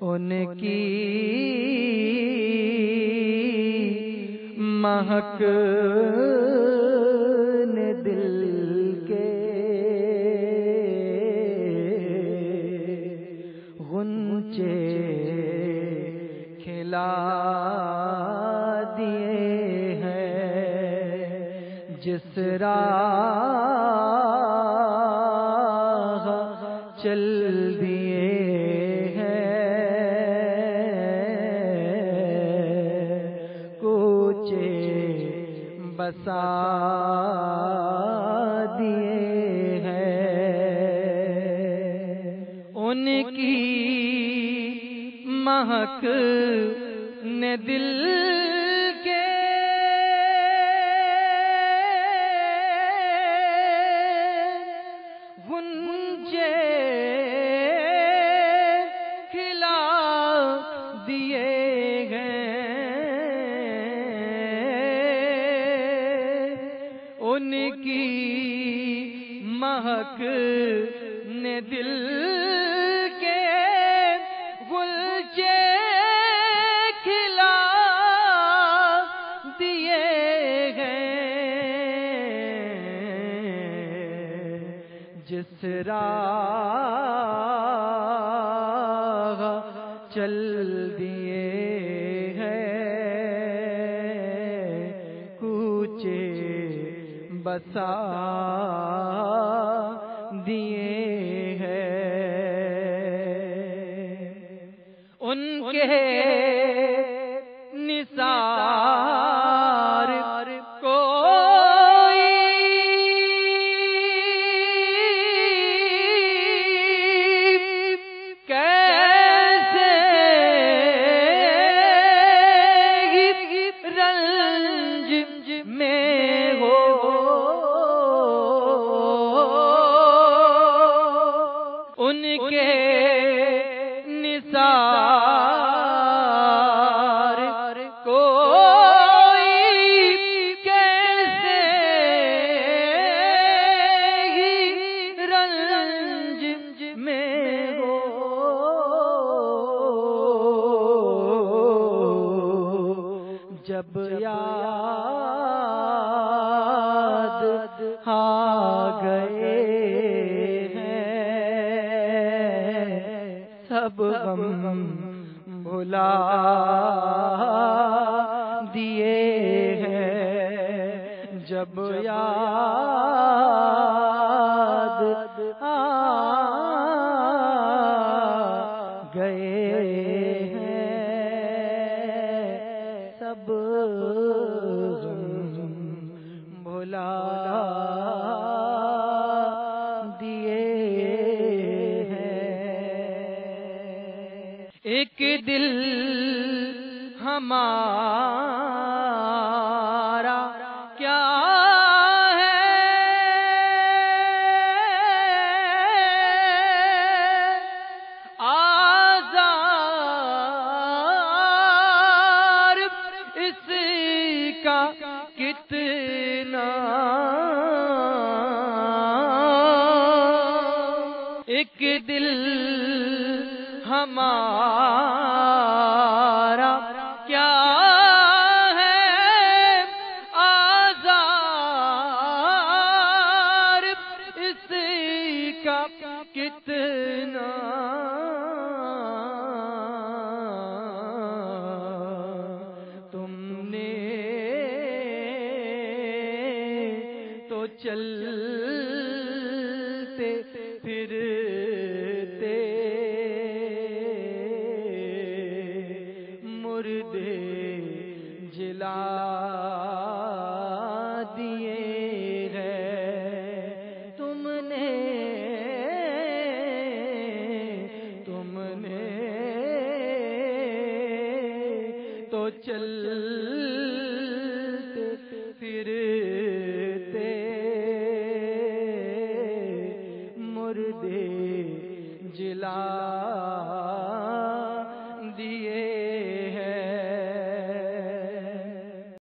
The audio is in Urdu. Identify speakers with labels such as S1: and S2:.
S1: ان کی مہک نے دل کے غنچے کھلا دیے ہیں، جس راہ چل دیے بسا دیے ہیں، ان کی مہک نے دل کے غنچے کھلا دیے ان کی مہک نے دل کے غنچے کھلا دیے ہیں، جس راہ چل دیے بسا دیے ہیں، ان کے نثار کوئی کیسے رنج میں ہو، ان کے نثار کوئی کیسے رنج میں ہو، جب یاد آ گئے سب غم بھلا دیے ہیں، جب یاد آ گئے سب غم بھلا دیے ہیں، ایک دل ہمارا کیا ہے، آزار اس کا کتنا، ایک دل ہمارا کیا ہے، آزار اس کا کتنا، تم نے تو چل